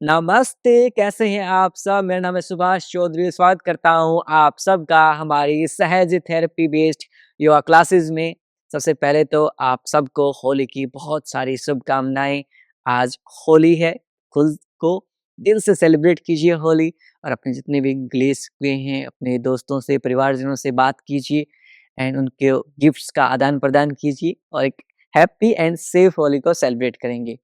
नमस्ते, कैसे हैं आप सब? मेरा नाम है सुभाष चौधरी, स्वागत करता हूँ आप सबका हमारी सहज थेरेपी बेस्ड योगा क्लासेस में। सबसे पहले तो आप सबको होली की बहुत सारी शुभकामनाएँ। आज होली है, खुद को दिल से सेलिब्रेट कीजिए होली और अपने जितने भी क्लेश हुए हैं, अपने दोस्तों से, परिवारजनों से बात कीजिए एंड उनके गिफ्ट्स का आदान-प्रदान कीजिए और एक हैप्पी एंड सेफ होली को सेलिब्रेट करेंगे।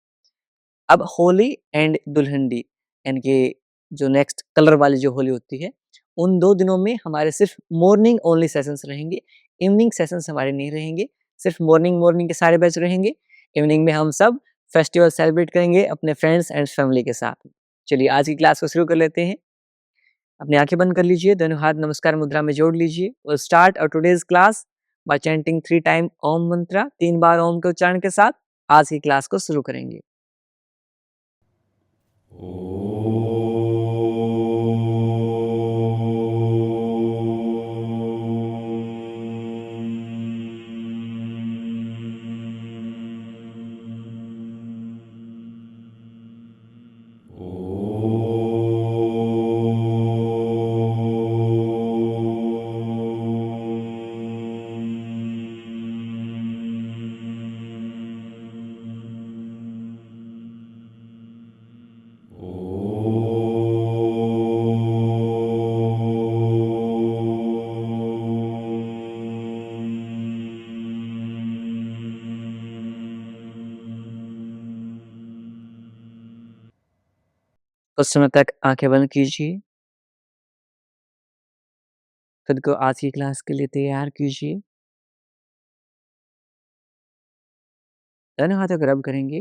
अब होली एंड दुल्हनडी यानी कि जो नेक्स्ट कलर वाली जो होली होती है, उन 2 दिनों में हमारे सिर्फ़ मॉर्निंग ओनली सेशंस रहेंगे। इवनिंग सेशंस हमारे नहीं रहेंगे, सिर्फ़ मॉर्निंग के सारे बैच रहेंगे। इवनिंग में हम सब फेस्टिवल सेलिब्रेट करेंगे अपने फ्रेंड्स एंड फैमिली के साथ। चलिए आज की क्लास को शुरू कर लेते हैं। अपनी आँखें बंद कर लीजिए, दोनों हाथ नमस्कार मुद्रा में जोड़ लीजिए। Will start our today's class by chanting 3 time Om mantra, 3 बार ओम के उच्चारण के साथ आज की क्लास को शुरू करेंगे। कुछ समय तक आँखें बंद कीजिए। खुद को आज की क्लास के लिए तैयार कीजिए। दोनों हाथों को रब करेंगे।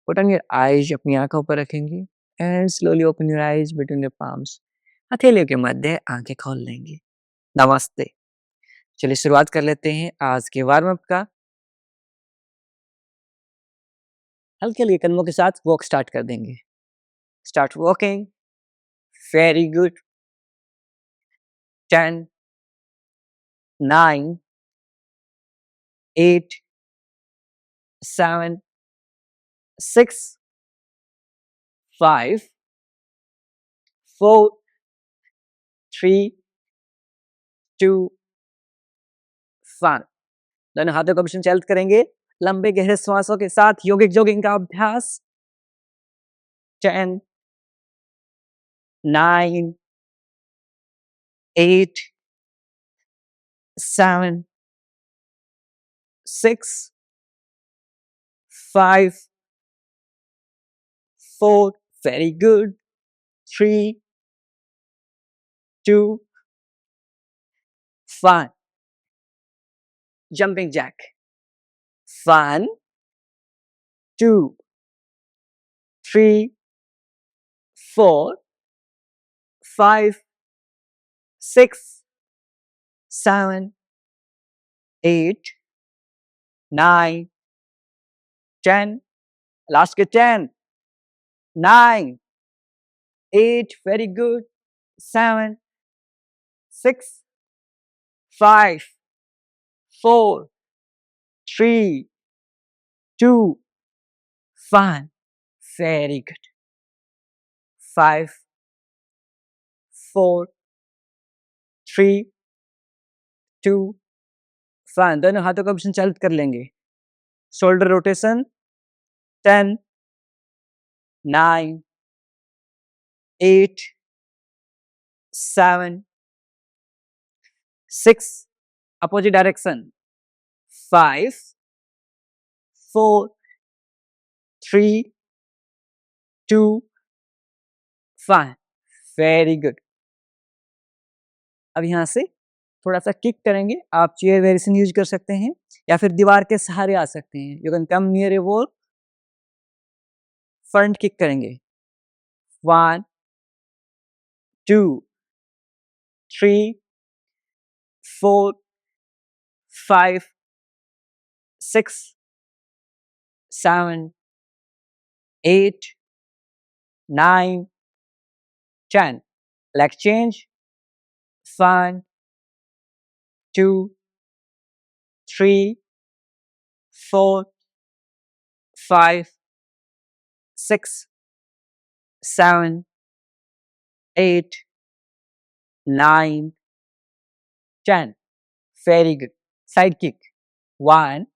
पुट ऑन योर आइज़ अपनी आँखों पर रखेंगे and slowly open your eyes between your palms. हथेलियों के मध्य आँखें खोल लेंगे। नमस्ते। चलिए शुरुआत कर लेते हैं आज के वार्म अप का। हल्के-हल्के कदमों के साथ वॉक स्टार्ट कर देंगे। Start walking. Very good. 10 9 8 7 6 5 4 3 2 1। दोनों हाथों को संचालित करेंगे लंबे गहरे श्वासों के साथ योगिक जॉगिंग का अभ्यास। 10 9 8 7 6 5 4 very good 3 2 1। jumping jack 1 2 3 4 5 6 7 8 9 10। last के 10 9 8 very good 7 6 5 4 3 2 1। very good 5 4 3 2 1। दोनों हाथों को संचालित कर लेंगे। Shoulder rotation 10 9 8 7 6 opposite direction 5 4 3 2 1। Very good. अब यहाँ से थोड़ा सा किक करेंगे। आप चेयर वेरिएशन यूज कर सकते हैं या फिर दीवार के सहारे आ सकते हैं। You can come near A wall. Front kick करेंगे 1 2 3 4 5 6 7 8 9 10। leg change 1 2 3 4 5 6 7, 8, 9, 10. Very good. Side kick. 1,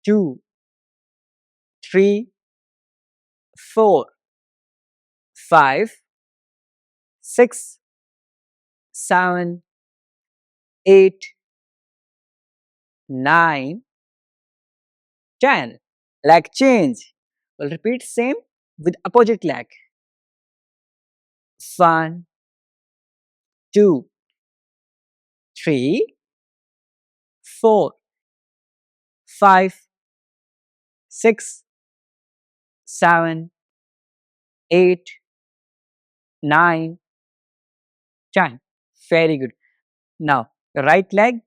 2, 3, 4, 5, 6, 7, 8, 9, 10. Leg change. We'll repeat same with opposite leg. 1, 2, 3, 4, 5, 6, 7, 8, 9, 10. Very good. Now, right leg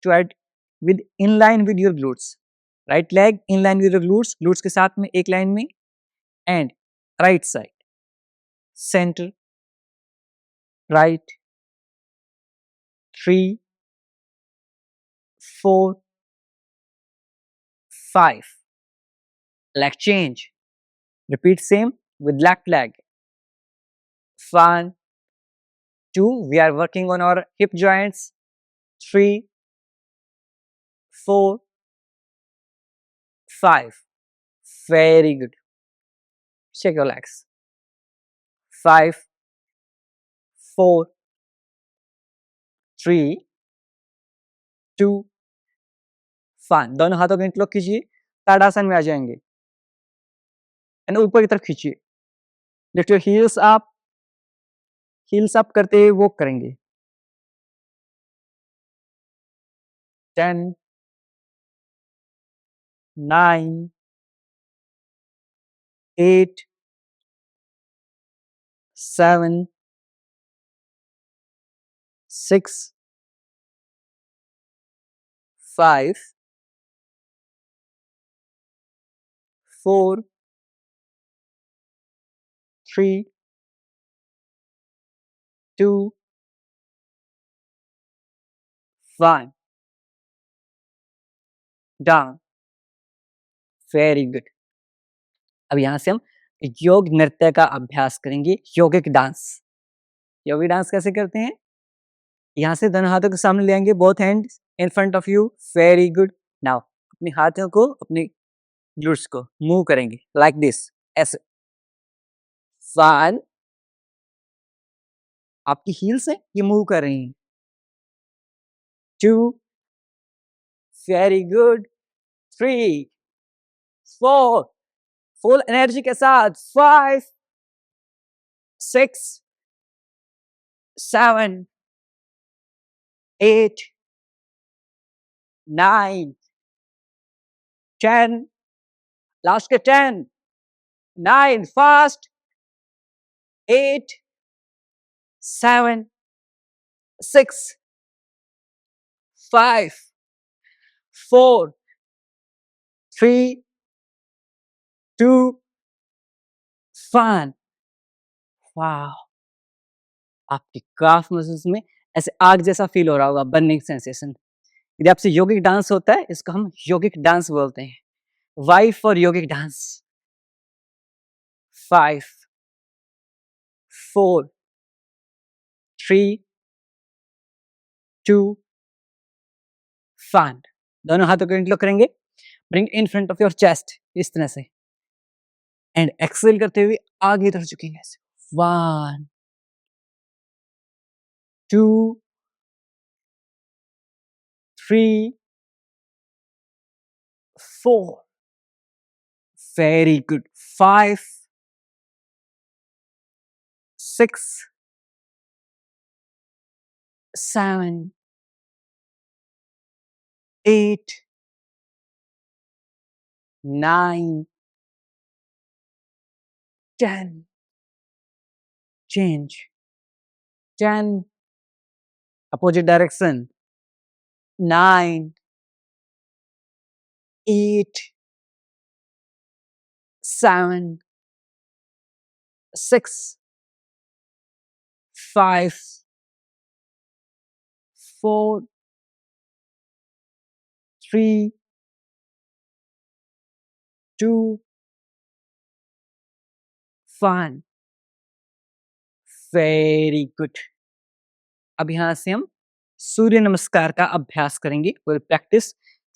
toward with in line with your glutes. Right leg in line with your glutes. Glutes के साथ में एक line में and right side. Center, right, 3, 4, 5. Leg change. Repeat same with left leg. 1, 2. We are working on our hip joints. 3, 4, 5. Very good. Check your legs. 5, 4, 3, 2, 1. दोनों हाथों को interlock कीजिए. ताड़ासन में आ जाएंगे. एंड ऊपर की तरफ खींचिए. Lift your heels up. Heels up करते हुए वॉक करेंगे. 10, 9, 8, 7, 6, 5, 4, 3, 2, 1. Down. Very good. अब यहाँ से हम योग नृत्य का अभ्यास करेंगे. योगिक डांस. योगिक डांस कैसे करते हैं? यहाँ से दोनों हाथों को सामने ले आएंगे. Both hands in front of you. Very good. Now अपने हाथों को अपने ग्लूट्स को मूव करेंगे लाइक दिस. ऐसे. 1. आपकी हील्स है ये मूव कर रही हैं. 2. Very good. 3, 4. फुल एनर्जी के साथ. 5, 6, 7, 8, 9, 10. लास्ट के 10, 9. फास्ट. 8, 7, 6, 5, 4, 3, 2, 1. वाह. आपकी काफ मसल्स में ऐसे आग जैसा फील हो रहा होगा. Burning sensation. यदि आपसे यौगिक डांस होता है इसको हम यौगिक डांस बोलते हैं. वाई फॉर यौगिक डांस. 5, 4, 3, 2, 1. दोनों हाथों को इंटरलॉक करेंगे. Bring in front of your chest. इस तरह से. एंड एक्सेल करते हुए आगे तरफ झुकेंगे ऐसे. 1, 2, 3, 4. Very good. 5, 6, 7, 8, 9, 10. Change. 10. Opposite direction. 9, 8, 7, 6, 5, 4, 3, 2, one, very good. अब यहाँ से हम सूर्य नमस्कार का अभ्यास करेंगे। Will practise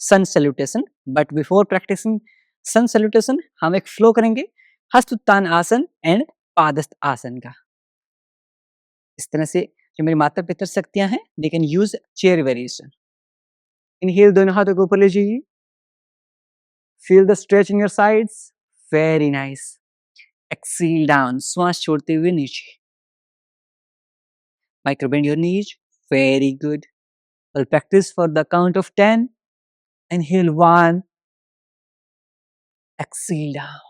sun salutation, but before practising sun salutation हम एक फ्लो करेंगे हस्त उत्तान आसन एंड पादस्थ आसन का। इस तरह से जो मेरी माता पितर शक्तियां हैं, they can use chair variation. Inhale, दोनों हाथों को ऊपर ले जाइए। Feel the stretch in your sides, very nice. Exhale down, श्वास छोड़ते हुए नीचे। Micro bend your knees, very good. We'll practice for the count of 10. Inhale 1, exhale down.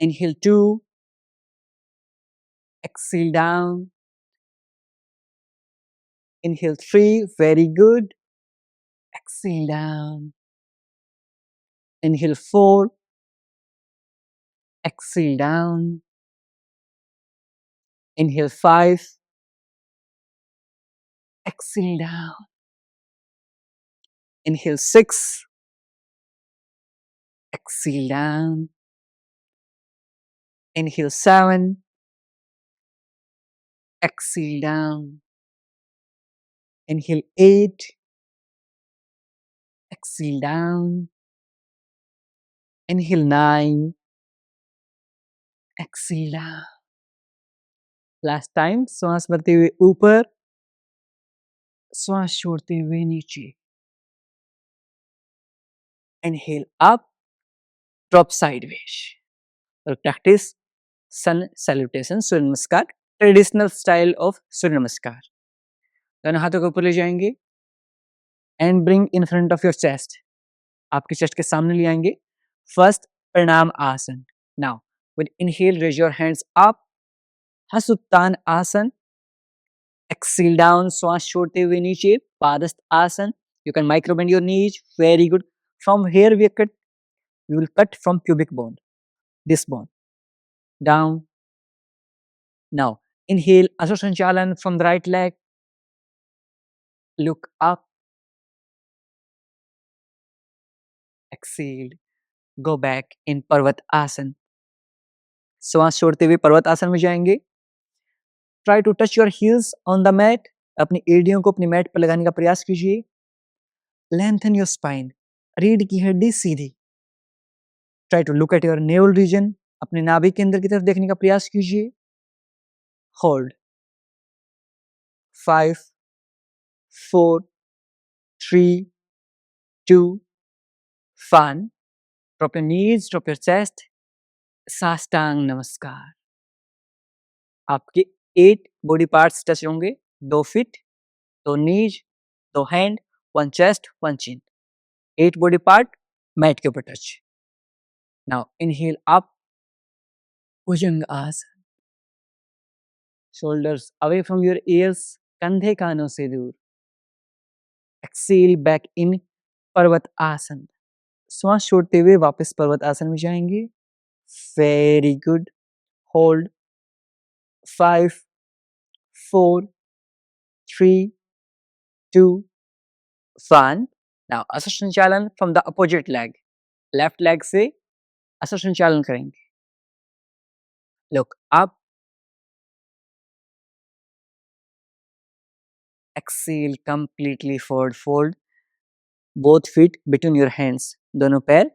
Inhale 2, exhale down. Inhale 3, very good. Exhale down. Inhale 4, exhale down. Inhale 5, exhale down. Inhale 6, exhale down. Inhale 7, exhale down. Inhale 8, exhale down. Inhale 9, exhale down. Last time, श्वास भरते हुए ऊपर, श्वास छोड़ते हुए नीचे। Inhale up, drop sideways. और practice sun salutation, सूर्य नमस्कार, ट्रेडिशनल स्टाइल ऑफ सूर्य नमस्कार। दोनों हाथों को ऊपर ले जाएंगे and bring in front of your chest. आपके चेस्ट के सामने ले आएंगे। First, pranam asana. Now with inhale raise your hands up, hasta uttan आसन। एक्सेल डाउन, श्वास छोड़ते हुए नीचे, पादस्थ आसन। You can micro bend your knees, very good. From here we will cut from pubic bone, this bone, down. Now inhale Asha Sanchalan from the right leg, look up, exhale, go back in Parvat Asan. श्वास छोड़ते हुए पर्वत आसन में जाएंगे। Try to touch your heels on the mat. अपनी एड़ियों को अपनी मैट पर लगाने का प्रयास कीजिए। Lengthen your spine. रीढ़ की हड्डी सीधी। Try to look at your navel region. अपने नाभि के अंदर की तरफ देखने का प्रयास कीजिए। Hold. 5, 4, 3, 2, 1. Drop your knees, drop your chest. साष्टांग नमस्कार। आपके 8 बॉडी पार्ट्स टच होंगे। 2 फीट, 2 नीज, 2 हैंड, 1 चेस्ट, 1 चिन। 8 बॉडी पार्ट मैट के ऊपर टच। नाउ इनहेल अप, भुजंग आसन। Shoulders away from your ears, कंधे कानों से दूर। एक्सेल बैक इन पर्वत आसन। श्वास छोड़ते हुए वापस पर्वत आसन में जाएंगे। Very good. होल्ड। 5, 4, 3, 2, 1. Now असर संचालन from the opposite leg. Left leg से असर संचालन करेंगे। Look up. Exhale completely forward fold. Both feet between your hands. दोनों पैर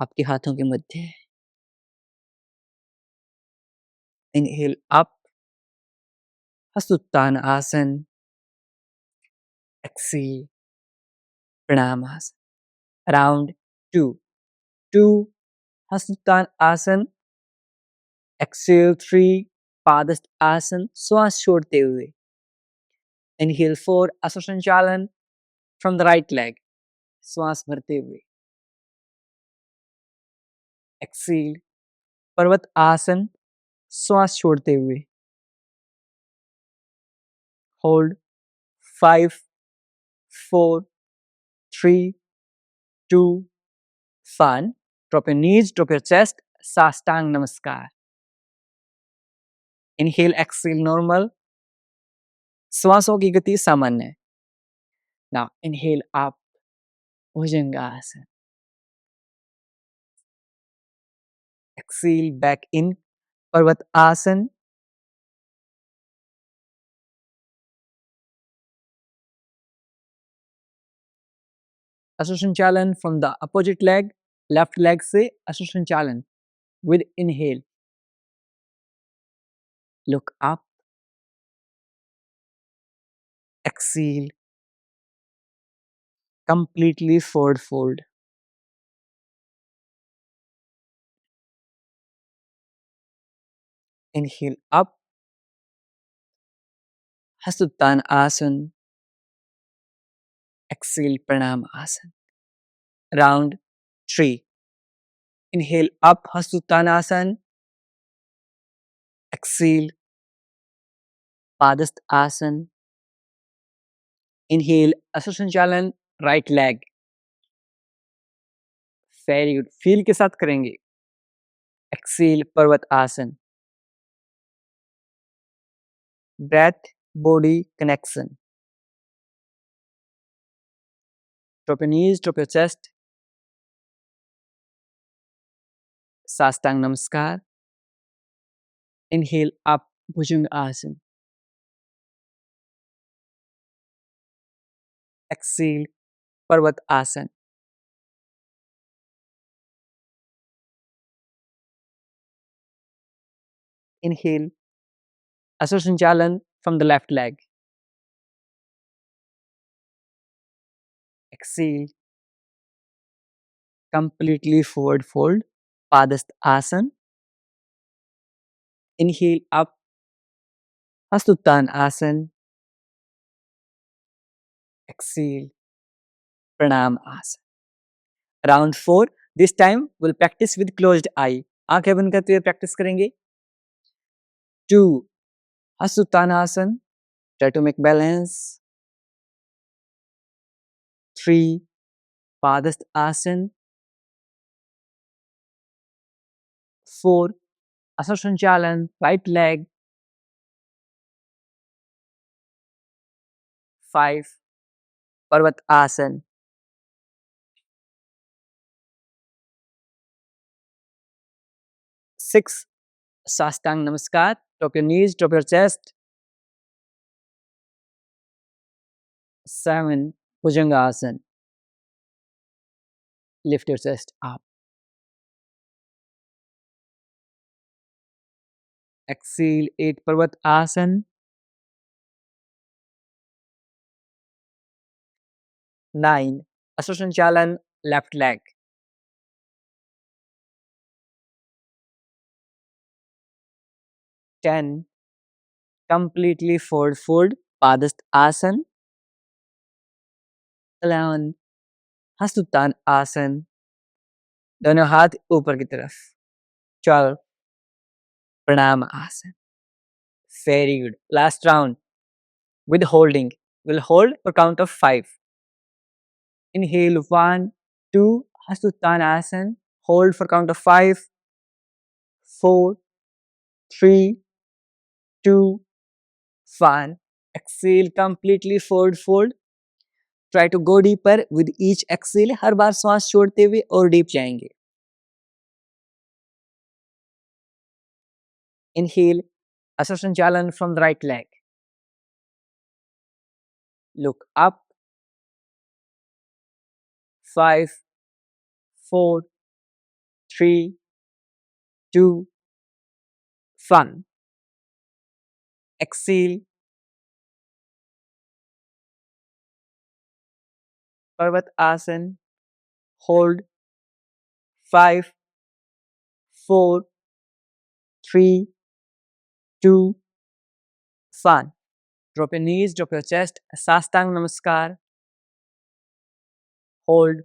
आपके हाथों के मध्य है। Inhale up. हस्तोत्तान आसन। Exhale. प्रणाम आसन। Round 2. 2. हस्तोत्तान आसन। Exhale 3. पादस्थ आसन। श्वास छोड़ते हुए। Inhale 4. असर संचालन from the right leg. श्वास भरते हुए। Exhale. पर्वत आसन। श्वास छोड़ते हुए। Hold. 5, 4, 3, 2, 1. Drop your knees, drop your chest. साष्टांग नमस्कार। Inhale, exhale normal. श्वासों की गति सामान्य। Now inhale up, bhujangasana. exhale back in Parvat Asana. Aswasanchalan from the opposite leg, left leg से Aswasanchalan with inhale. Look up, exhale, completely forward fold. Inhale up, Hasuttan Asana. Exhale, Pranam Asana. Round 3. Inhale up, Hasuttanasana. Exhale, Padast Asana. Inhale, Aswasanchalan, right leg. Very good. Feel के साथ करेंगे. Exhale, Parvat Asana. Breath, body connection. Drop your knees, drop your chest. Sastang Namaskar. Inhale up, Bhujanga Asana. Exhale, Parvat Asana. Inhale, Aswasanchalan from the left leg. Exhale, completely forward fold, Padast Asana. Inhale up, Hastuttan Asana. Exhale, Pranam Asana. Round 4. This time we'll practice with closed eye. आंखें बंद करते हुए practice करेंगे. 2. Hastuttanasana. Try to make balance. 3. Padast Asana. 4. Aswasanchalan, right leg. 5. Parvat Asana. 6. Sastang Namaskar. Drop your knees, drop your chest. 7. Bhujanga Asana. Lift your chest up. Exhale, 8. Parvat Asana. 9. Aswasanchalan, left leg. 10. Completely forward fold, Padast Asana. 11. Hastuttan Asana. दोनों हाथ ऊपर की तरफ. 12. Pranam Asana. Very good. Last round with holding. We'll hold for count of 5. Inhale 1, 2, Hastuttan Asana. Hold for count of 5, 4, 3, 2, 1. Exhale, completely forward fold. Try to go deeper with each exhale. हर बार श्वास छोड़ते हुए और deep जाएंगे. Inhale, Aswasanchalan from the right leg. Look up. 5, 4, 3, 2, 1. Exhale. Parvat Asana. Hold. 5, 4, 3, 2, 1. Drop your knees, drop your chest. Sastang Namaskar. Hold.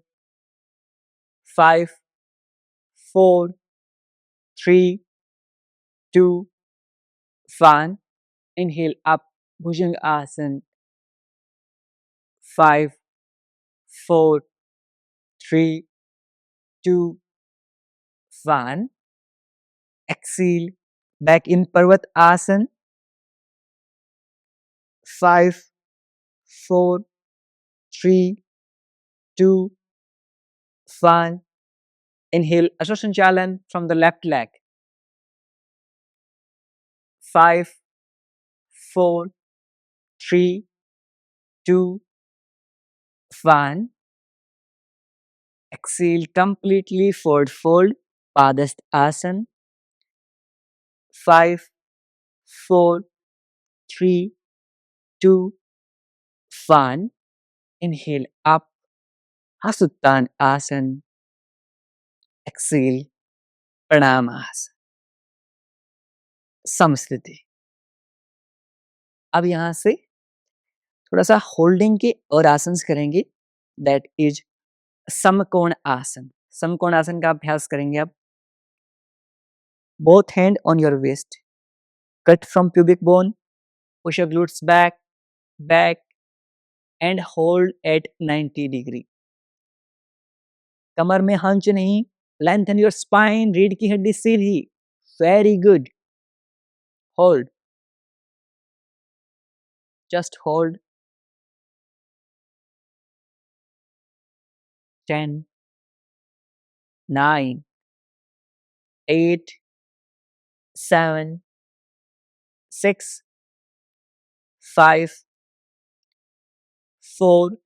5, 4, 3, 2, 1. Inhale up. Bhujanga Asana. 5, 4, 3, 2, 1. Exhale. Back in Parvat Asana. 5, 4, 3, 2, 1. Inhale, Aswasanchalan from the left leg. 5, 4, 3, 2, 1. Exhale completely forward fold, Padastasana. 5, 4, 3, 2, 1. Inhale up, Hasuttan Asana. Exhale, Pranamasana. समस्थिति। अब यहाँ से थोड़ा सा holding के और आसन्स करेंगे, that is समकोण आसन। समकोण आसन का अभ्यास करेंगे अब। Both hand on your waist, cut from pubic bone, push your glutes back, back and hold at 90 degree. कमर में हंच नहीं, लेंथन योर स्पाइन, रीढ़ की हड्डी सीधी। Very good. Hold, just hold. 10, 9, 8, 7, 6, 5, 4,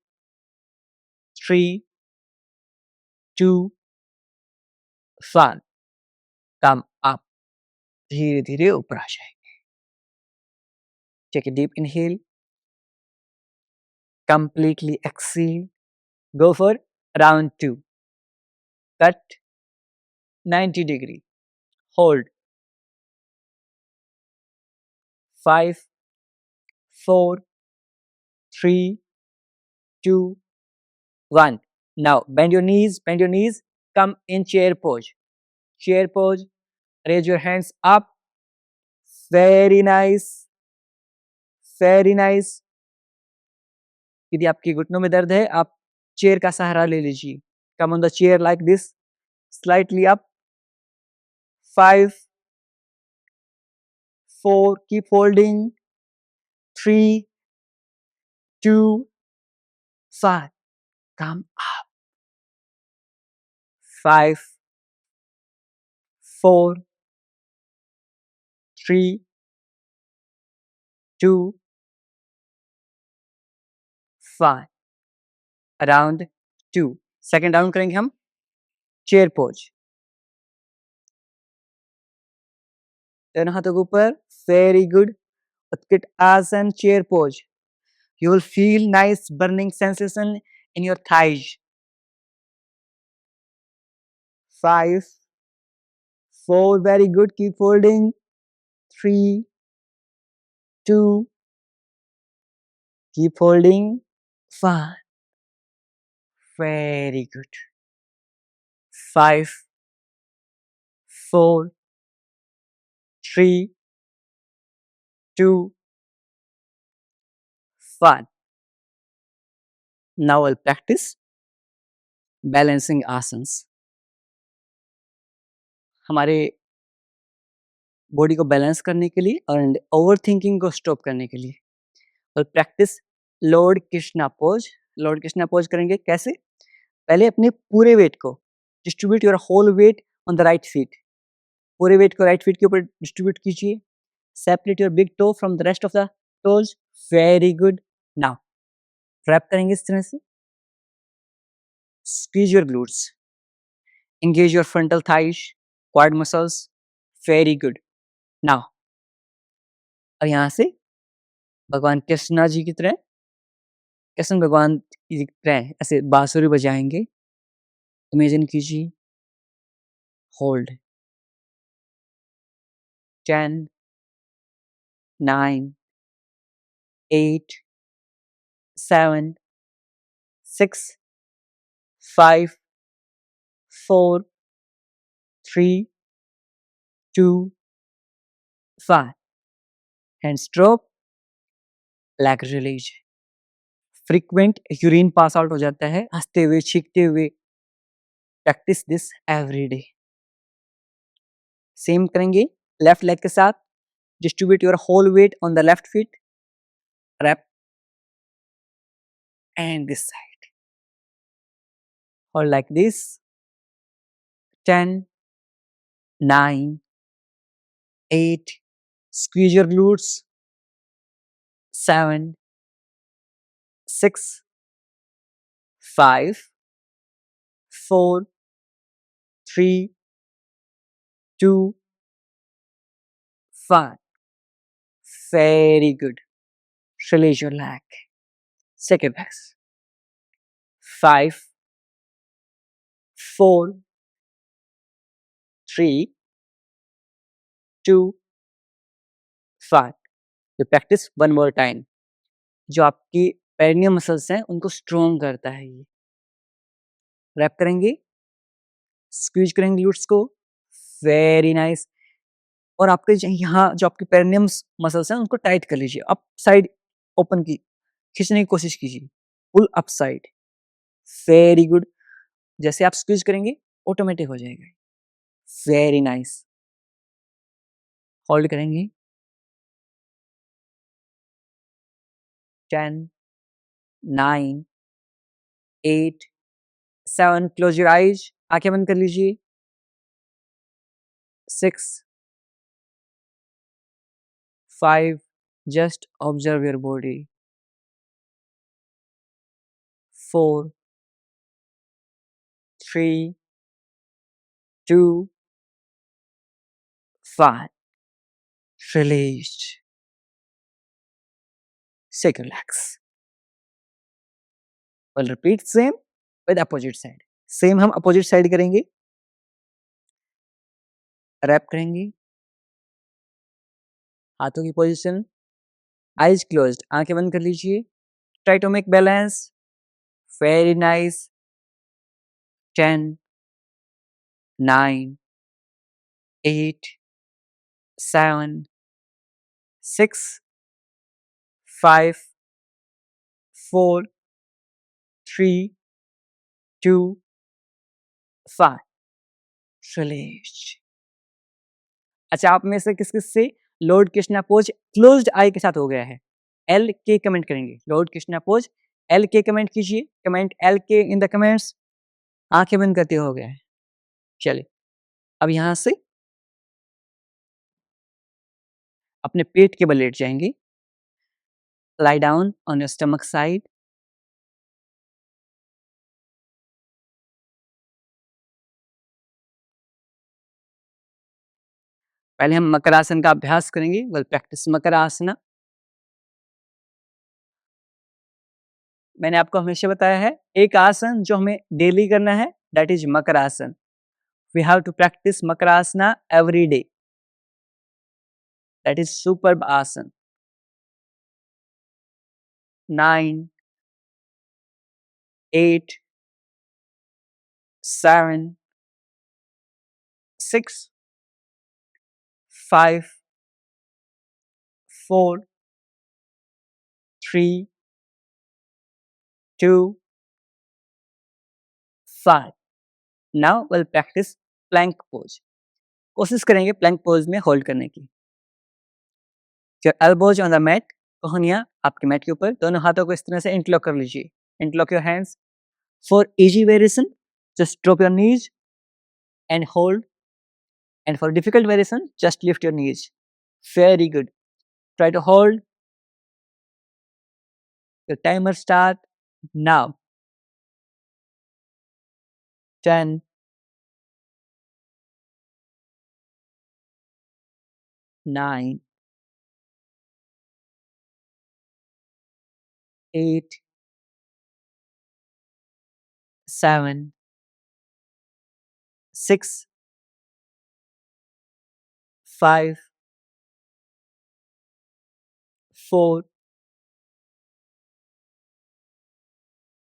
3, 2, 1. Come up. धीरे धीरे ऊपर आ जाएंगे। Take a deep inhale, completely exhale. Go for round 2. Cut 90 degree. Hold. 5, 4, 3, 2, 1. Now bend your knees, bend your knees. Come in chair pose. Chair pose. Raise your hands up. Very nice. Very nice. यदि आपके घुटनों में दर्द है, आप chair का सहारा ले लीजिए। Come on the chair like this. Slightly up. 5, 4. Keep holding. 3, 2, 1. Come up. 5, 4, 3, 2, 1. Round 2. Second round करेंगे हम चेयर पोज। दोनों हाथों के ऊपर। Very good. उत्कृष्ट आसन, chair pose. You will feel nice burning sensation in your thighs. 5, 4, very good. Keep holding. 3, 2, keep holding. 1. Very good. 5, 4, 3, 2, 1. Now I'll practice balancing asanas. हमारे body को बैलेंस करने के लिए और ओवर थिंकिंग को स्टॉप करने के लिए। और practise Lord Krishna pose. Lord Krishna pose करेंगे कैसे? पहले अपने पूरे वेट को distribute your whole weight on the right feet. पूरे वेट को राइट फीट के ऊपर डिस्ट्रीब्यूट कीजिए। Separate your big toe from the rest of the toes. Very good. Now wrap करेंगे इस तरह से। Squeeze your glutes, engage your frontal thighs, quad muscles. Very good. Now अब यहाँ से भगवान कृष्णा जी की तरह, कृष्ण भगवान की तरह ऐसे बांसुरी बजाएंगे। इमेजिन कीजिए। Hold. 10, 9, 8, 7, 6, 5, 4, 3, 2, 1. Hands drop, leg release. Frequent urine pass out हो जाता है हंसते हुए, छींकते हुए। Practice this every day. Same करेंगे लेफ्ट लेग के साथ। Distribute your whole weight on the left feet. Wrap and this side. Or like this. 10, 9, 8, Squeeze your glutes. 7, 6, 5, 4, 3, 2, 1. Very good. Release your leg. Second press. 5, 4, 3, 2, 1. You practice one more time. जो आपकी perineum muscles हैं उनको strong करता है ये. Rap करेंगे, squeeze करेंगे glutes को. Very nice. और आपके यहाँ जो आपके पेरिनियम मसल्स हैं उनको टाइट कर लीजिए. अप साइड ओपन की खींचने की कोशिश कीजिए. Pull up side. Very good. जैसे आप स्क्वीज करेंगे ऑटोमेटिक हो जाएगा. Very nice. होल्ड करेंगे. 10, 9, 8, 7. Close your eyes. आंखें बंद कर लीजिए. 6, 5. Just observe your body. 4, 3, 2, 1. Released. Shake your legs. We'll repeat same with opposite side. Same हम opposite side करेंगे. रैप करेंगे. हाथों की पोजीशन. Eyes closed. आंखें बंद कर लीजिए. Try to make balance. Very nice. 10, 9, 8, 7, 6, 5, 4, 3, 2, 1. Release. अच्छा, आप में से किस किस से लॉर्ड कृष्णा पोज क्लोज्ड आई के साथ हो गया है? एल के कमेंट करेंगे. लॉर्ड कृष्णा पोज एल के कमेंट कीजिए. कमेंट एल के इन द कमेंट्स. आंखें बंद करते हो गया है. चलिए अब यहां से अपने पेट के बल लेट जाएंगे. Lie down on your stomach side. पहले हम मकरासन का अभ्यास करेंगे. We'll practice Makarasana. मैंने आपको हमेशा बताया है एक आसन जो हमें डेली करना है, that is Makarasana. We have to practice Makarasana every day. That is superb asana. 9, 8, 7, 6, 5, 4, 3, 2, 1. Now will practice plank pose. कोशिश करेंगे प्लैंक पोज में होल्ड करने की. Your elbows on the mat. कोहनियां आपके मैट के ऊपर. दोनों हाथों को इस तरह से इंटरलॉक कर लीजिए. Interlock your hands. For easy variation just drop your knees and hold, and for difficult variation just lift your knees. Very good. Try to hold. Your timer start now. 10, 9, 8, 7, 6, 5, 4,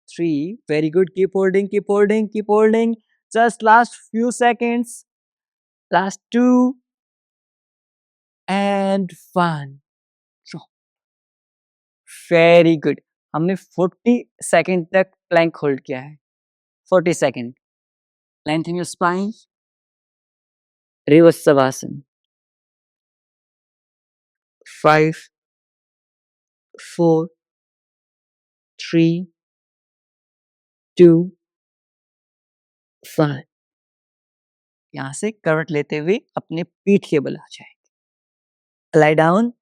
3. Very good. Keep holding, keep holding, keep holding. Just last few seconds. Last 2 and 1. Very good. हमने 40 second तक plank hold किया है. 40 second. Lengthen your spine. Reverse Savasana. 5, 4, 3, 2, 1. यहाँ से करवट लेते हुए अपने पीठ के बल आ जाए. lie down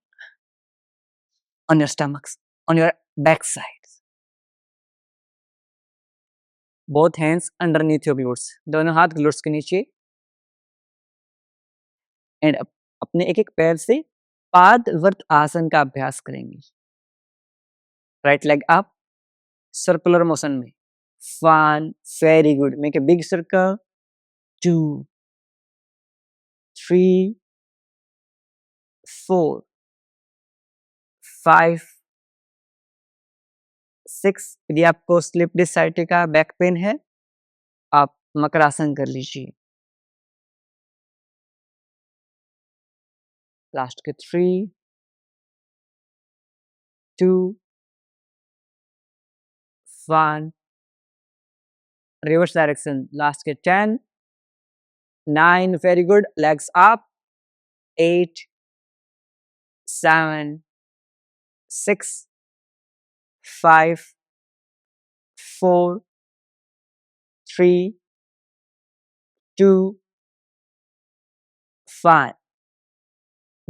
on your stomachs, on your back sides. Both hands underneath your glutes. दोनों हाथ glutes के नीचे. एंड अपने एक-एक पैर से पादवर्त आसन का अभ्यास करेंगे. Right leg up, circular motion में. 1, very good. Make a big circle. 2, 3, 4, 5, 6. यदि आपको slip disc sciatica back pain है, आप मकरासन कर लीजिए. लास्ट के 3, 2, 1. Reverse direction. लास्ट के 10, 9. Very good. Legs up. 8, 7, 6, 5, 4, 3, 2, 1.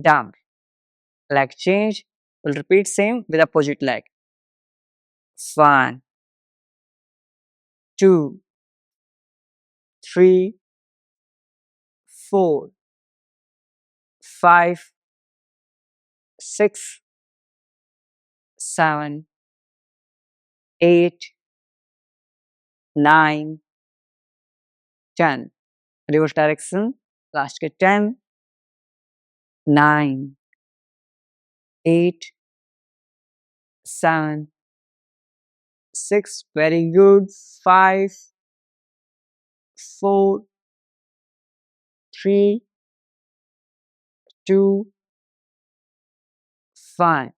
Down. Leg change. We'll repeat same with opposite leg. 1, 2, 3, 4, 5, 6, 7, 8, 9, 10. Reverse direction. Last के 10, 9, 8, 7, 6. Very good. 5, 4, 3, 2, 1.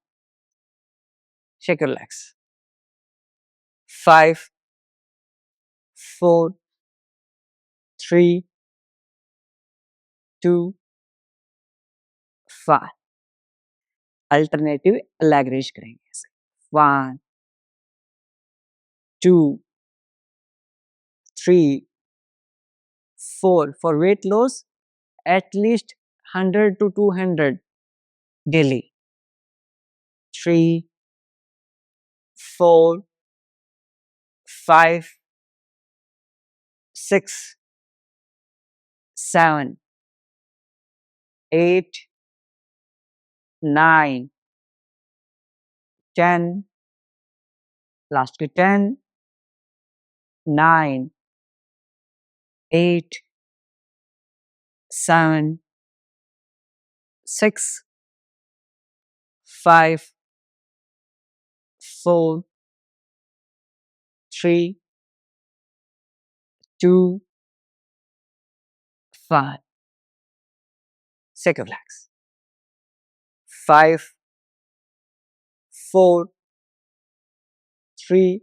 Shake your legs. 5, 4, 3, 2, 1. Alternative leg raise करेंगे. 1, 2, 3, 4. For weight loss, at least 100 to 200 daily. 3, 4, 5, 6, 7, 8, 9, 10. Last के 10, 9, 8, 7, 6, 5, 4, 3, 2, 1. Shake your legs. 5, 4, 3,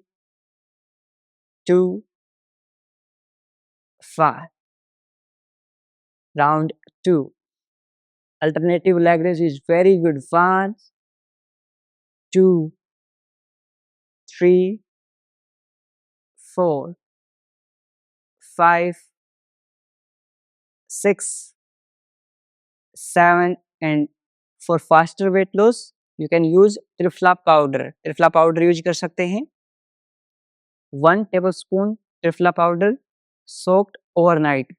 2, 1. Round 2. Alternative leg raise is very good. 1, 2, 3, 4, 5, 6, 7. And for faster weight loss, you can use triphala powder. Triphala powder use कर सकते हैं. 1 tablespoon triphala powder soaked overnight.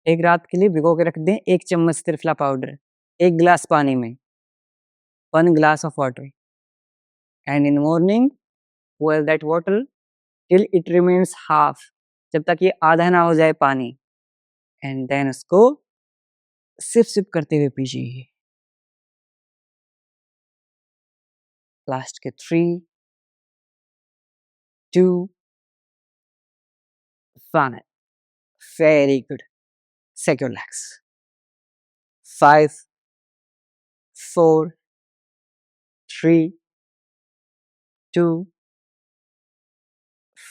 एक रात के लिए भिगो के रख दें. 1 चम्मच त्रिफला पाउडर 1 गिलास पानी में. 1 glass of water. And in the morning, boil that water till it remains half. जब तक ये आधा ना हो जाए पानी. And then उसको सिप सिप करते हुए पीजिए. लास्ट के 3, 2, 1. Very good. Shake your legs. 5, 4, 3, 2,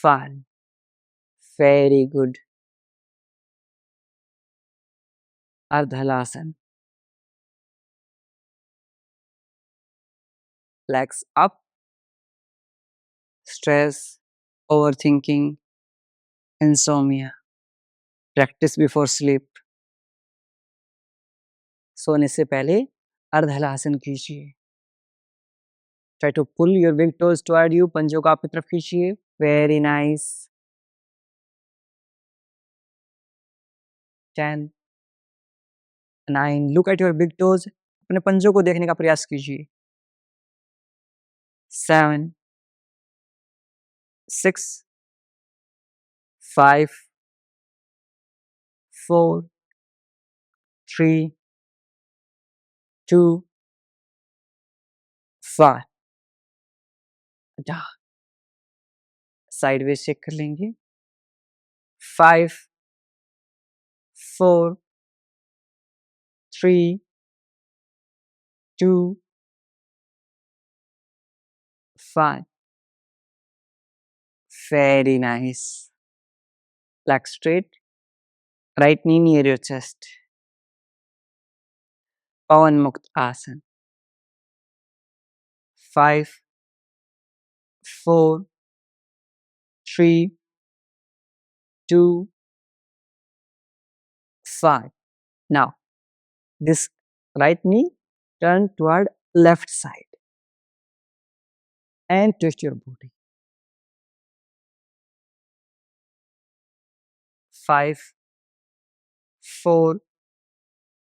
1. Very good. Ardhalasana. Legs up. Stress, overthinking, insomnia. Practice before sleep. सोने से पहले अर्धहलासन कीजिए। Try to pull your big toes toward you, पंजों को आपकी तरफ खींचिए। Very nice. 10, 9, look at your big toes, अपने पंजों को देखने का प्रयास कीजिए। 7, 6, 5, 4, 3, 2, 1। साइडवेज चेक कर लेंगे। 5, 4, 3, 2, 1। Very nice. Leg straight. Right knee near your chest. Pawan Mukta Asana. 5, 4, 3, 2, 1. Now, this right knee turn toward left side and twist your body. 5, 4,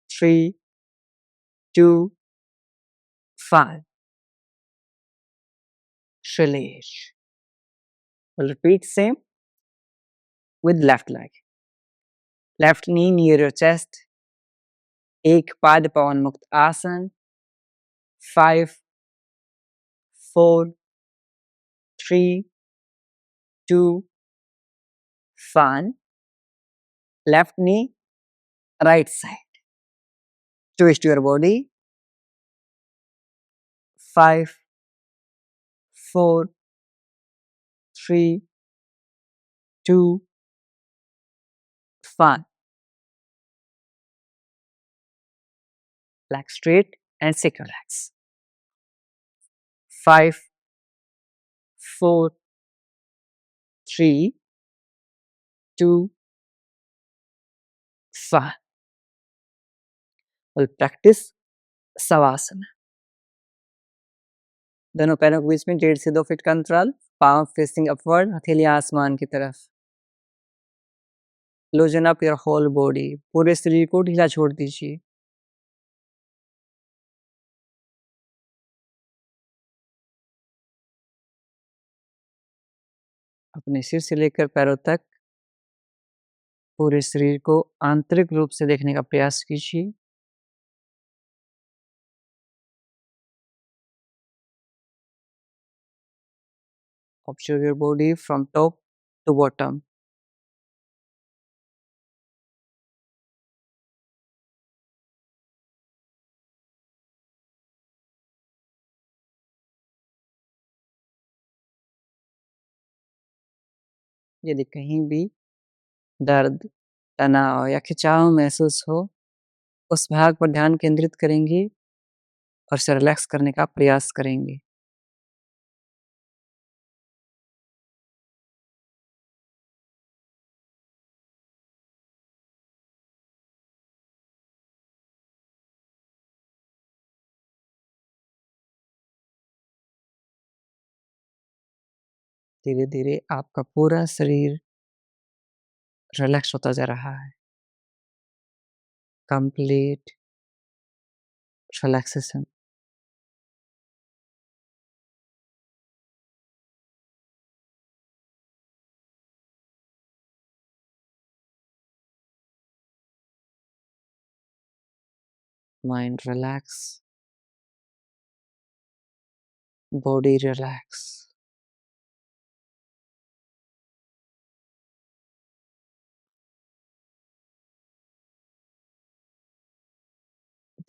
3, 2, 1. Release. We'll repeat same with left leg. Left knee near your chest. एक पाद पवन मुक्त आसन। 5, 4, 3, 2, 1. Left knee, right side. Twist your body. 5, 4, 3, 2, 1. Leg straight and secure legs. 5, 4, 3, 2, 1. We'll practice Savasana. दोनों पैरों के बीच में 1.5 से 2 feet का अंतराल, पाँव फेसिंग अपवर्ड, हथेलियां आसमान की तरफ। Loosen up your whole body, पूरे शरीर को ढीला छोड़ दीजिए। अपने सिर से लेकर पैरों तक पूरे शरीर को आंतरिक रूप से देखने का प्रयास कीजिए। Observe your body from top to bottom. यदि कहीं भी दर्द, तनाव या खिंचाव महसूस हो, उस भाग पर ध्यान केंद्रित करेंगे और उसे रिलैक्स करने का प्रयास करेंगे। धीरे-धीरे आपका पूरा शरीर रिलैक्स होता जा रहा है। Complete relaxation. Mind relax, body relax.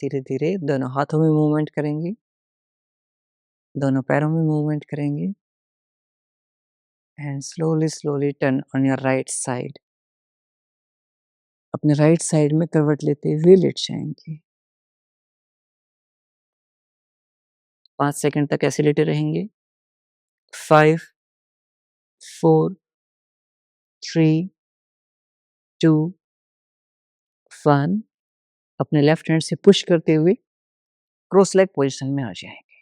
धीरे-धीरे दोनों हाथों में मूवमेंट करेंगे, दोनों पैरों में मूवमेंट करेंगे and slowly turn on your right side. अपने राइट साइड में करवट लेते हुए लेट जाएंगे। 5 सेकंड तक ऐसे लेटे रहेंगे। 5, 4, 3, 2, 1। अपने लेफ्ट हैंड से पुश करते हुए क्रॉस लेग पोजीशन में आ जाएँगे।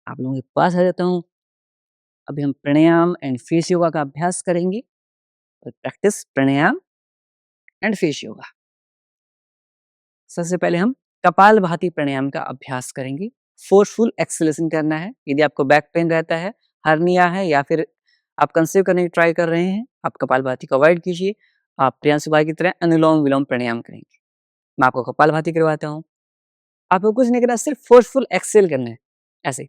आप लोगों के पास आ जाता हूँ। अभी हम प्राणायाम एंड फेस योगा का अभ्यास करेंगे और practice pranayama and face yoga. सबसे पहले हम कपालभाति प्राणायाम का अभ्यास करेंगे। फोर्सफुल एक्सहेलेशन करना है। यदि आपको बैक पेन रहता है, हर्निया है या फिर आप कंसीव करने की ट्राई कर रहे हैं, आप कपालभाति को अवॉइड कीजिए। आप प्रियांशु भाई की तरह अनुलोम-विलोम प्राणायाम करेंगे। मैं आपको कपालभाति करवाता हूँ। आपको कुछ नहीं करना, सिर्फ फोर्सफुल एक्सहेल करना है, ऐसे।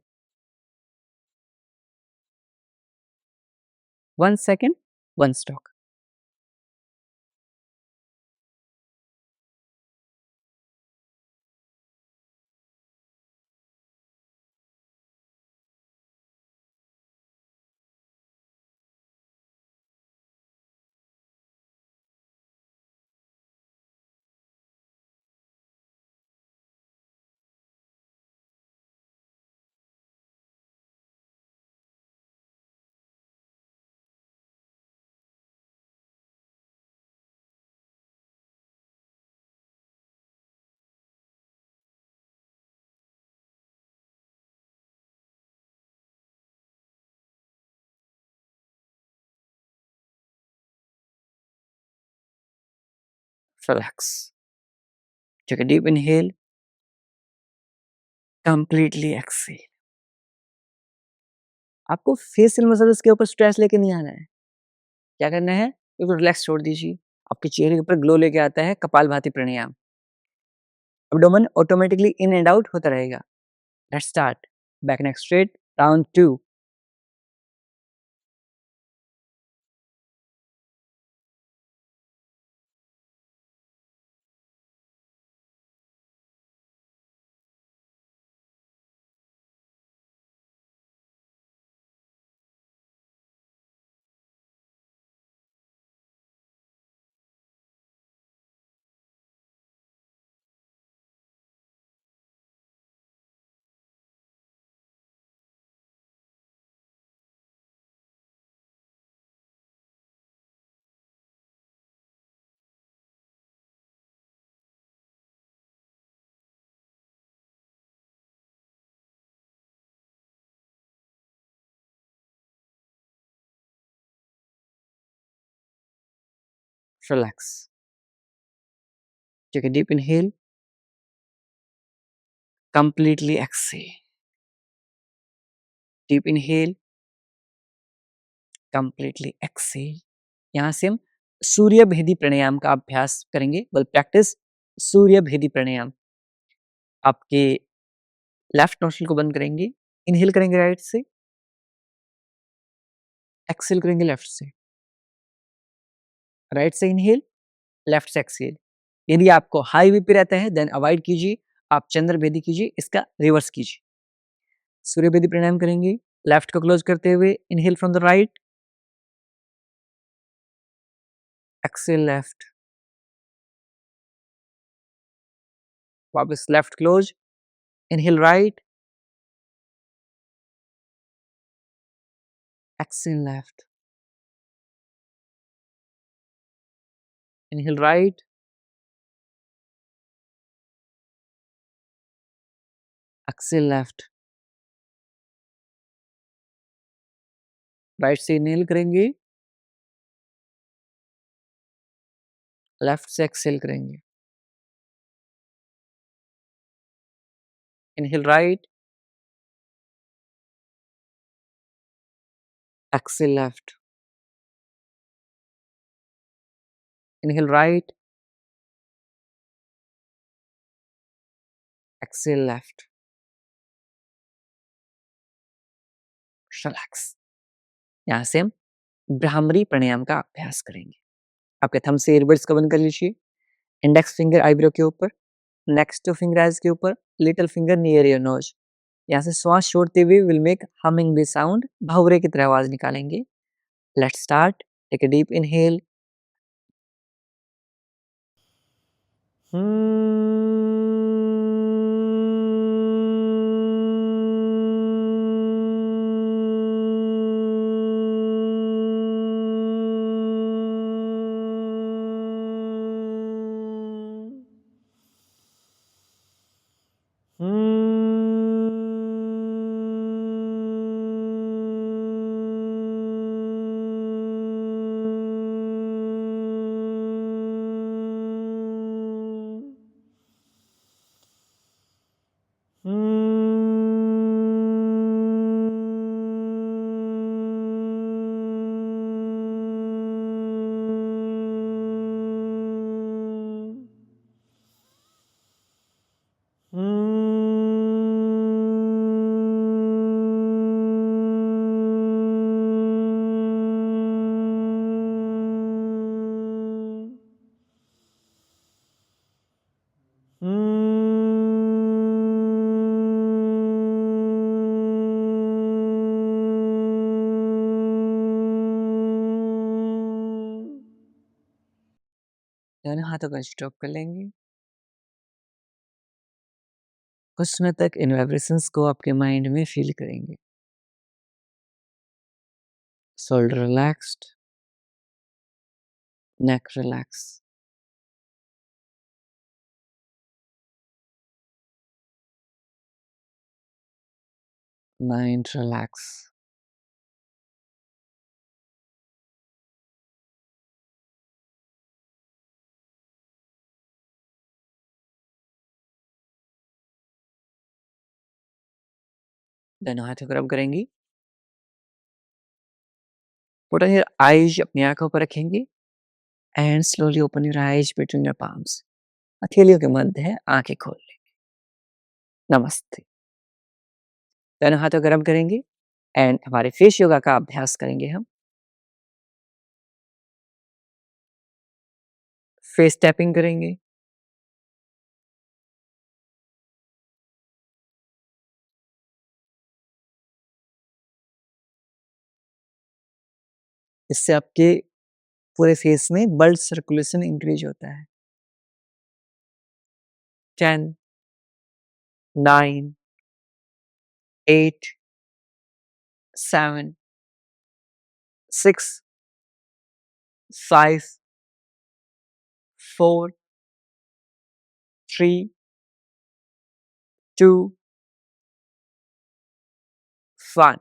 1 second, 1 stroke. Relax. Take a deep inhale, completely exhale. आपको फेशियल मसल्स के ऊपर स्ट्रेस लेके नहीं आना है। क्या करना है? बिल्कुल रिलैक्स छोड़ दीजिए। आपके चेहरे के ऊपर ग्लो लेके आता है kapalbhati pranayama. Abdomen automatically in and out होता रहेगा। Let's start. Back neck straight, round 2। Relax. Take a deep inhale. Completely exhale. Deep inhale. Completely exhale. यहाँ से हम सूर्य भेदी प्राणायाम का अभ्यास करेंगे। वेल प्रैक्टिस सूर्य भेदी प्राणायाम। आपके लेफ्ट नोस्ट्रिल को बंद करेंगे। इनहेल करेंगे राइट से, एक्सहेल करेंगे लेफ्ट से। राइट से इनहेल, लेफ्ट से एक्सहेल। यदि आपको हाई बीपी रहता है देन अवॉइड कीजिए। आप चंद्र भेदी कीजिए, इसका रिवर्स कीजिए। सूर्य भेदी प्राणायाम करेंगे। लेफ्ट को क्लोज करते हुए inhale from the right, exhale left. वापस left close, inhale right, exhale left, inhale right, exhale left, right से इनहेल करेंगे, लेफ्ट से एक्सहेल करेंगे। Inhale right, exhale left, inhale right, exhale left. Relax. यहाँ से हम भ्रामरी प्राणायाम का अभ्यास करेंगे। आपके थंब से ईयरबड्स को बंद कर लीजिए। इंडेक्स फिंगर आईब्रो के ऊपर, नेक्स्ट टू फिंगर आइज के ऊपर, little finger near your nose. यहाँ से श्वास छोड़ते हुए will make humming bee sound, भंवरे की तरह आवाज निकालेंगे। Let's start. Take a deep inhale. दोनों हाथों को स्ट्रोक कर लेंगे। कुछ समय तक इन वाइब्रेशंस को आपके माइंड में फील करेंगे। शोल्डर रिलैक्स्ड, नेक रिलैक्स, माइंड रिलैक्स। दोनों हाथों को रब करेंगी। पुट ऑन योर आइज, अपनी आंखों पर रखेंगे and slowly open your eyes between your palms. हथेलियों के मध्य है, आंखें खोल लें। नमस्ते। दोनों हाथों को रब करेंगे एंड हमारे फेस योगा का अभ्यास करेंगे हम। फेस टैपिंग करेंगे। इससे आपके पूरे फेस में ब्लड सर्कुलेशन इंक्रीज होता है। 10, 9, 8, 7, 6, 5, 4, 3, 2, 1।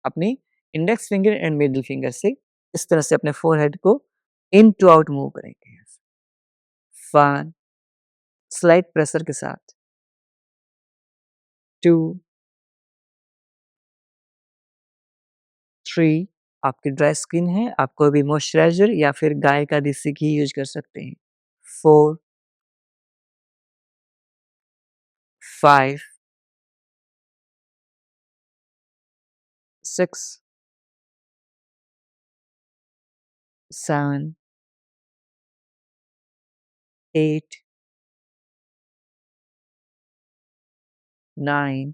अपनी index finger and middle finger से इस तरह से अपने फोरहेड को इन टू आउट मूव करेंगे। 1, स्लाइट प्रेशर के साथ। 2, 3, आपकी ड्राई स्किन है, आप कोई भी मॉइस्चराइजर या फिर गाय का देसी घी यूज कर सकते हैं। 4, 5, 6, 7, 8, 9,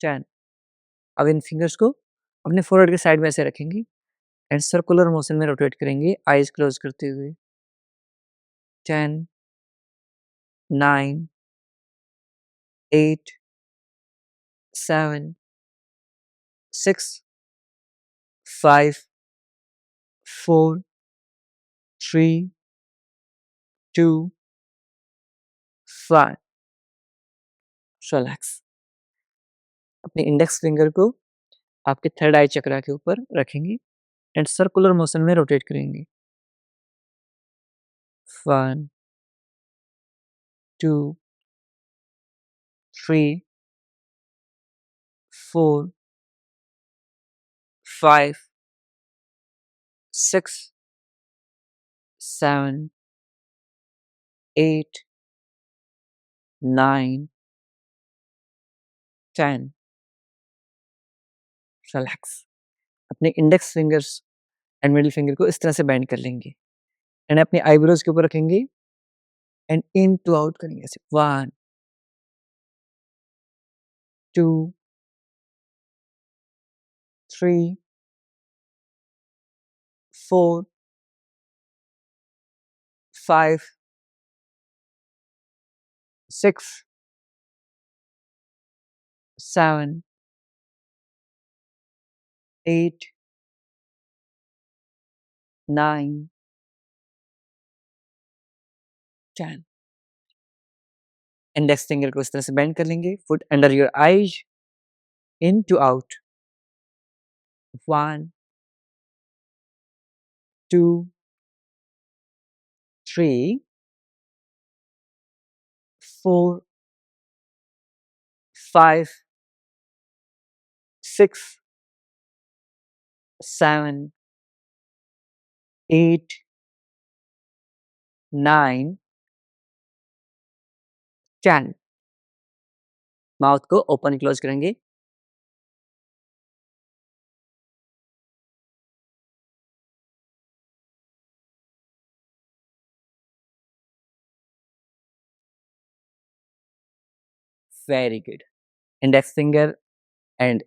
10। अब इन फिंगर्स को अपने फोरहेड के साइड में ऐसे रखेंगे एंड सर्कुलर मोशन में रोटेट करेंगे, आईज क्लोज करते हुए। 10, 9, 8, 7, 6, 5, 4, 3, 2, 1। रिलैक्स। अपने इंडेक्स फिंगर को आपके थर्ड आई चक्रा के ऊपर रखेंगे एंड सर्कुलर मोशन में रोटेट करेंगे। 1, 2, 3, 4, 5, 6, 7, 8, 9, 10। रिलैक्स। अपने index fingers and middle finger को इस तरह से बेंड कर लेंगे एंड अपने आईब्रोज के ऊपर रखेंगे एंड इन टू आउट करेंगे ऐसे। 1, 2, 3, 4, 5, 6, 7, 8, 9, 10। इंडेक्स फिंगर को इस तरह से बेंड कर लेंगे, foot under your eyes, in to out. 1, 2, 3, 4, 5, 6, 7, 8, 9, 10। Mouth को ओपन क्लोज करेंगे। Very good. Index finger and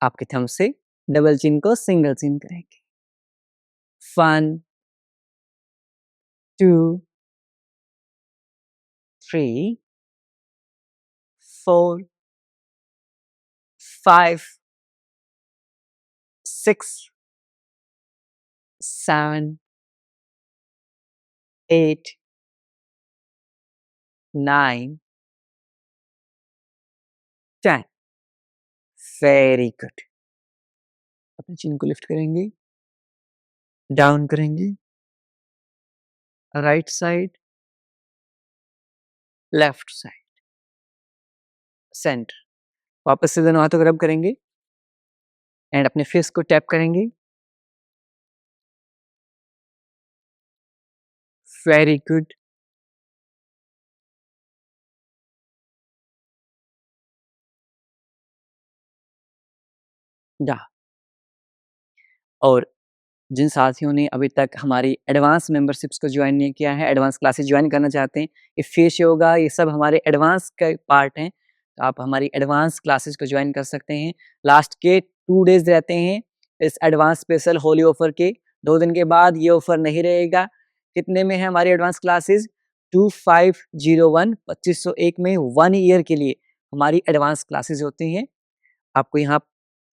आपके थंब से डबल चिन को सिंगल चिन करेंगे। 1 2 3 4 5 6 7 8 9 10। Very good. अपने चिन को लिफ्ट करेंगे, डाउन करेंगे, right side, left side, centre. वापस से दोनों हाथों को रब करेंगे एंड अपने फेस को टैप करेंगे। Very good. डा। और जिन साथियों ने अभी तक हमारी एडवांस मेंबरशिप्स को ज्वाइन नहीं किया है, एडवांस क्लासेस ज्वाइन करना चाहते हैं, ये फेस योगा ये सब हमारे एडवांस का पार्ट हैं, तो आप हमारी एडवांस क्लासेस को ज्वाइन कर सकते हैं। लास्ट के 2 डेज रहते हैं इस एडवांस स्पेशल होली ऑफर के। 2 दिन के बाद ये ऑफर नहीं रहेगा। कितने में है हमारी एडवांस क्लासेस? 2501 2501 में 1 ईयर के लिए हमारी एडवांस क्लासेस होती हैं। आपको यहाँ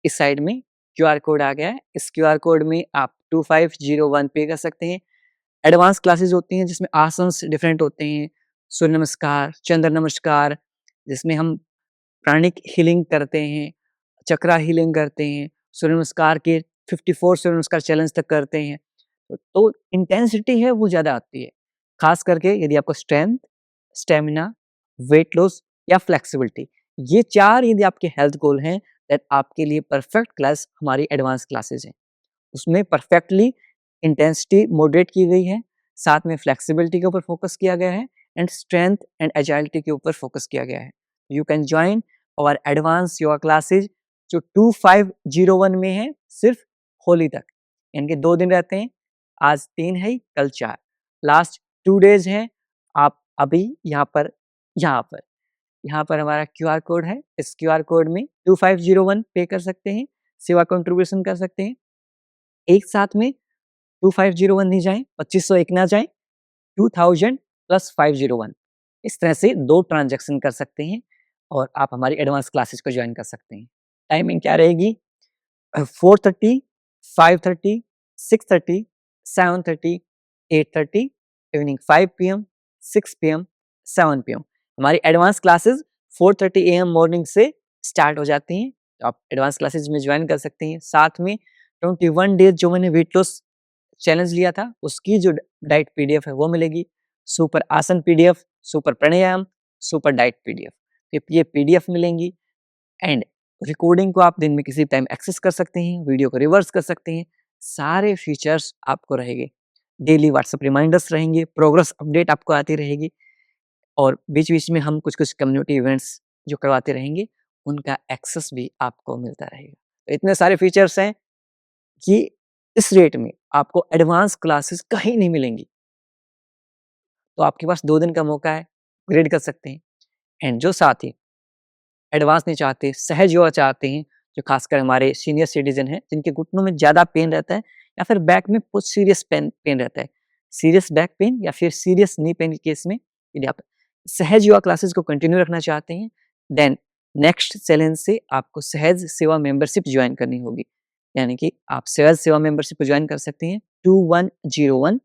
इस साइड में क्यूआर कोड आ गया है। इस क्यूआर कोड में आप 2501 पे कर सकते हैं। एडवांस क्लासेस होती हैं जिसमें आसन्स डिफरेंट होते हैं, सूर्य नमस्कार, चंद्र नमस्कार, जिसमें हम प्राणिक हीलिंग करते हैं, चक्रा हीलिंग करते हैं, सूर्य नमस्कार के 54 सूर्य नमस्कार चैलेंज तक करते हैं। तो इंटेंसिटी है वो ज़्यादा आती है, खास करके यदि आपको स्ट्रेंथ, स्टेमिना, वेट लॉस या फ्लेक्सिबिलिटी, ये 4 यदि आपके हेल्थ गोल हैं, दैट आपके लिए परफेक्ट क्लास हमारी एडवांस क्लासेस हैं। उसमें परफेक्टली इंटेंसिटी मॉडरेट की गई है, साथ में फ्लेक्सिबिलिटी के ऊपर फोकस किया गया है एंड स्ट्रेंथ एंड एजाइलिटी के ऊपर फोकस किया गया है। यू कैन ज्वाइन और एडवांस योगा क्लासेज जो 2501 में है, सिर्फ होली तक। इनके 2 दिन रहते हैं, आज 3 है, कल 4, लास्ट 2 डेज हैं। आप अभी यहाँ पर हमारा क्यूआर कोड है। इस क्यूआर कोड में 2501 पे कर सकते हैं, सेवा कंट्रीब्यूशन कर सकते हैं। एक साथ में 2501 नहीं जाएं, 2501 ना जाएं, 2000 प्लस 501, इस तरह से 2 ट्रांजैक्शन कर सकते हैं और आप हमारी एडवांस क्लासेस को ज्वाइन कर सकते हैं। टाइमिंग क्या रहेगी? 4:30, 5:30, 6:30, 7:30, 8:30, इवनिंग 5 पीएम, 6 पीएम, 7 पीएम। हमारी एडवांस क्लासेस 4:30 एएम मॉर्निंग से स्टार्ट हो जाती हैं, तो आप एडवांस क्लासेस में ज्वाइन कर सकते हैं। साथ में 21 डेज जो मैंने वेट लॉस चैलेंज लिया था, उसकी जो डाइट पीडीएफ है वो मिलेगी, सुपर आसन पीडीएफ, सुपर प्राणायाम, सुपर डाइट पीडीएफ, ये पीडीएफ मिलेंगी एंड रिकॉर्डिंग को आप दिन में किसी टाइम एक्सेस कर सकते हैं, वीडियो को रिवर्स कर सकते हैं, सारे फीचर्स आपको रहेंगे। डेली व्हाट्सएप रिमाइंडर्स रहेंगे, प्रोग्रेस अपडेट आपको आती रहेगी और बीच-बीच में हम कुछ-कुछ कम्युनिटी इवेंट्स जो करवाते रहेंगे, उनका एक्सेस भी आपको मिलता रहेगा। तो इतने सारे फीचर्स हैं कि इस रेट में आपको एडवांस क्लासेस कहीं नहीं मिलेंगी। तो आपके पास 2 दिन का मौका है, अपग्रेड कर सकते हैं एंड जो साथी एडवांस नहीं चाहते, सहज योगा चाहते हैं, जो खासकर हमारे सीनियर सिटीजन हैं, जिनके घुटनों में ज़्यादा पेन रहता है या फिर बैक में कुछ सीरियस पेन रहता है, सीरियस बैक पेन या फिर सीरियस नी पेन के केस में यदि आप सहज योगा क्लासेस को कंटिन्यू रखना चाहते हैं, देन नेक्स्ट चैलेंज से आपको सहज सेवा मेंबरशिप ज्वाइन करनी होगी। यानी कि आप सहज सेवा मेंबरशिप को ज्वाइन कर सकते हैं 2101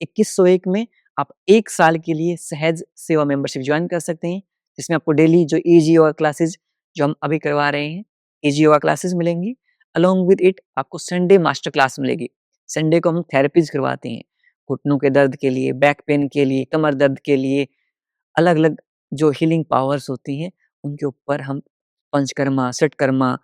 2101 में आप 1 साल के लिए सहज सेवा मेंबरशिप ज्वाइन कर सकते हैं, जिसमें आपको डेली जो ईजी योगा क्लासेस जो हम अभी करवा रहे हैं, ईजी योगा क्लासेस मिलेंगी। अलोंग विद इट आपको संडे मास्टर क्लास मिलेगी। संडे को हम थेरेपीज करवाते हैं, घुटनों के दर्द के लिए, बैक पेन के लिए, कमर दर्द के लिए, अलग-अलग जो हीलिंग पावर्स होती हैं, उनके ऊपर हम पंचकर्मा, षटकर्मा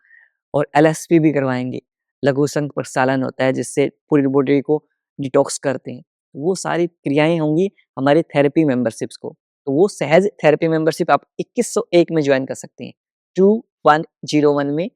और एलएसपी भी करवाएँगे। लघु शंख प्रक्षालन होता है जिससे पूरी बॉडी को डिटॉक्स करते हैं। वो सारी क्रियाएँ होंगी हमारी थेरेपी मेंबरशिप्स को। तो वो सहज थेरेपी मेंबरशिप आप 2101 में ज्वाइन कर सकते हैं। 2101 में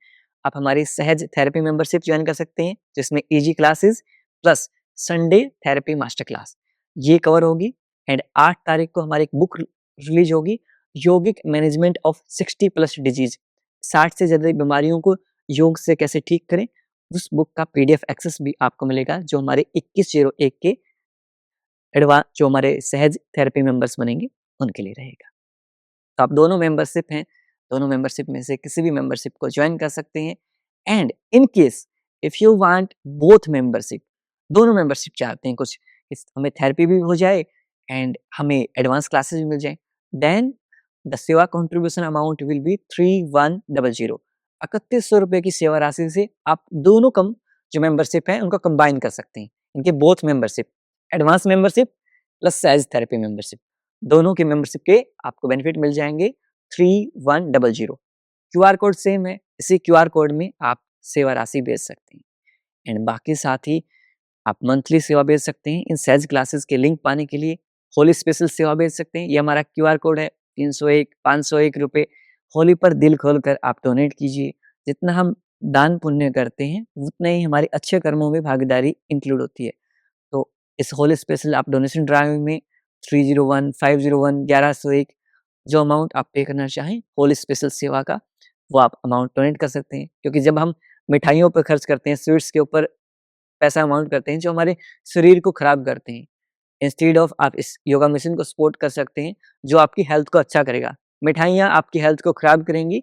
आप हमारी सहज थेरेपी मेंबरशिप ज्वाइन कर सकते हैं, जिसमें easy classes plus Sunday therapy master class ये कवर होगी एंड 8 तारीख को हमारी एक बुक रिलीज होगी, योगिक मैनेजमेंट ऑफ 60 प्लस डिजीज, 60 से ज़्यादा बीमारियों को योग से कैसे ठीक करें, उस बुक का पीडीएफ एक्सेस भी आपको मिलेगा जो हमारे 2101 के एडवांस जो हमारे सहज थेरेपी मेंबर्स बनेंगे उनके लिए रहेगा। तो आप दोनों मेंबरशिप हैं, दोनों मेंबरशिप में से किसी भी मेंबरशिप को ज्वाइन कर सकते हैं। And in case if you want both membership, दोनों मेंबरशिप चाहते हैं कुछ हमें थेरेपी भी हो जाए एंड हमें एडवांस क्लासेस भी मिल जाए, देन द सेवा कंट्रीब्यूशन अमाउंट विल बी 3100। 3100 रुपए की सेवा राशि से आप दोनों कम जो मेंबरशिप है उनको कंबाइन कर सकते हैं। इनके both membership, advance membership plus सहज थेरेपी मेंबरशिप, दोनों के मेंबरशिप के आपको बेनिफिट मिल जाएंगे 3100। क्यूआर कोड सेम है, इसी क्यूआर कोड में आप सेवा राशि भेज सकते हैं। एंड बाकी साथ ही आप मंथली सेवा भेज सकते हैं। इन सहज क्लासेस के लिंक पाने के लिए होली स्पेशल सेवा भेज सकते हैं। ये हमारा क्यूआर कोड है 301 501 रुपये। होली पर दिल खोलकर आप डोनेट कीजिए। जितना हम दान पुण्य करते हैं उतना ही हमारे अच्छे कर्मों में भागीदारी इंक्लूड होती है। तो इस होली स्पेशल आप डोनेशन ड्राइव में 301 501 1101 जो अमाउंट आप पे करना चाहें होली स्पेशल सेवा का, वो आप अमाउंट डोनेट कर सकते हैं। क्योंकि जब हम मिठाइयों पर खर्च करते हैं, स्वीट्स के ऊपर पैसा अमाउंट करते हैं जो हमारे शरीर को खराब करते हैं, इंस्टेड ऑफ आप इस योगा मिशन को सपोर्ट कर सकते हैं जो आपकी हेल्थ को अच्छा करेगा। मिठाइयाँ आपकी हेल्थ को खराब करेंगी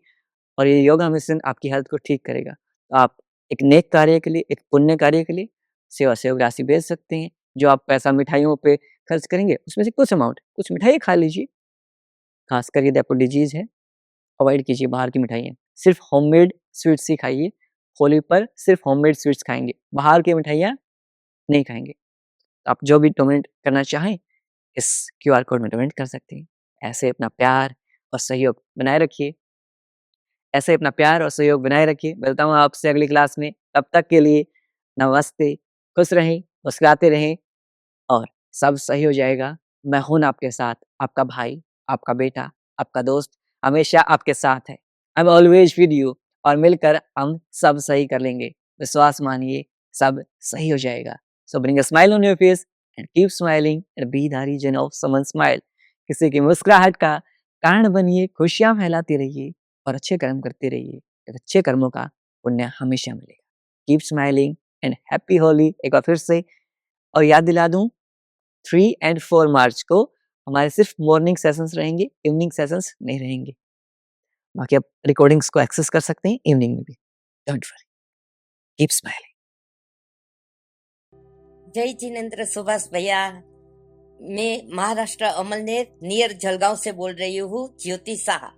और ये योगा मिशन आपकी हेल्थ को ठीक करेगा। तो आप एक नेक कार्य के लिए, एक पुण्य कार्य के लिए सेवा सहयोग राशि भेज सकते हैं। जो आप पैसा मिठाइयों पे खर्च करेंगे उसमें से कुछ अमाउंट कुछ मिठाई खा लीजिए। खासकर यदि आपको डिजीज़ है, अवॉइड कीजिए बाहर की मिठाइयाँ। सिर्फ होममेड स्वीट्स ही खाइए। होली पर सिर्फ होममेड स्वीट्स खाएँगे, बाहर की मिठाइयाँ नहीं खाएँगे। आप जो भी डोनेट करना चाहें इस क्यूआर कोड में डोनेट कर सकते हैं। ऐसे अपना प्यार और सहयोग बनाए रखिए। ऐसे अपना प्यार और सहयोग बनाए रखिए। मिलता हूँ आपसे अगली क्लास में। तब तक के लिए नमस्ते। खुश रहें, मुस्कुराते रहें और सब सही हो जाएगा। मैं हूँ ना आपके साथ, आपका भाई, आपका बेटा, आपका दोस्त हमेशा आपके साथ है। I am always with you और मिलकर हम सब सही कर लेंगे। विश्वास मानिए, सब सही हो जाएगा। So bring a smile on your face and keep smiling and be the reason of someone smile. किसी की मुस्कुराहट का कारण बनिए, खुशियाँ फैलाते रहिए और अच्छे कर्म करते रहिए। अच्छे कर्मों का पुण्य हमेशा मिलेगा। Keep smiling and happy Holi. एक बार फिर से और याद दिला दूँ 3 एंड 4 मार्च को हमारे सिर्फ मॉर्निंग सेशंस रहेंगे, इवनिंग सेशंस नहीं रहेंगे। बाकी आप रिकॉर्डिंग्स को एक्सेस कर सकते हैं इवनिंग में भी। Don't worry, keep smiling. जय जिनेंद्र सुभाष भैया। मैं महाराष्ट्र अमलनेर नियर जलगांव से बोल रही हूँ, ज्योति शाह।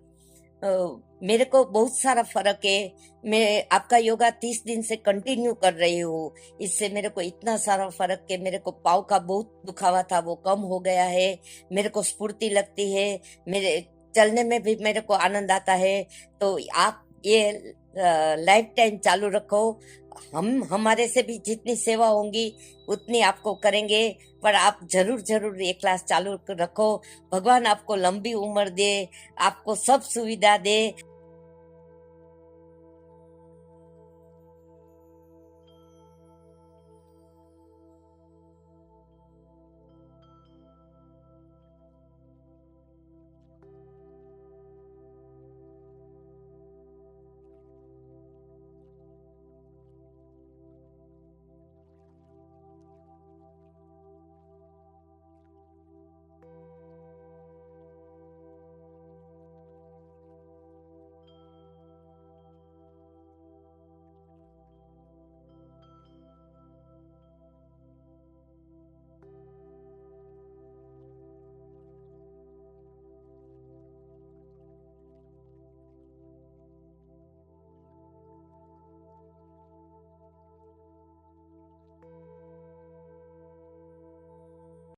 मेरे को बहुत सारा फर्क है। मैं आपका योगा 30 दिन से कंटिन्यू कर रही हूँ। इससे मेरे को इतना सारा फर्क है। मेरे को पाँव का बहुत दुखावा था, वो कम हो गया है। मेरे को स्फूर्ति लगती है, मेरे चलने में भी मेरे को आनंद आता है। तो आप ये लाइफ टाइम चालू रखो। हम हमारे से भी जितनी सेवा होंगी उतनी आपको करेंगे, पर आप जरूर जरूर ये क्लास चालू रखो। भगवान आपको लंबी उम्र दे, आपको सब सुविधा दे।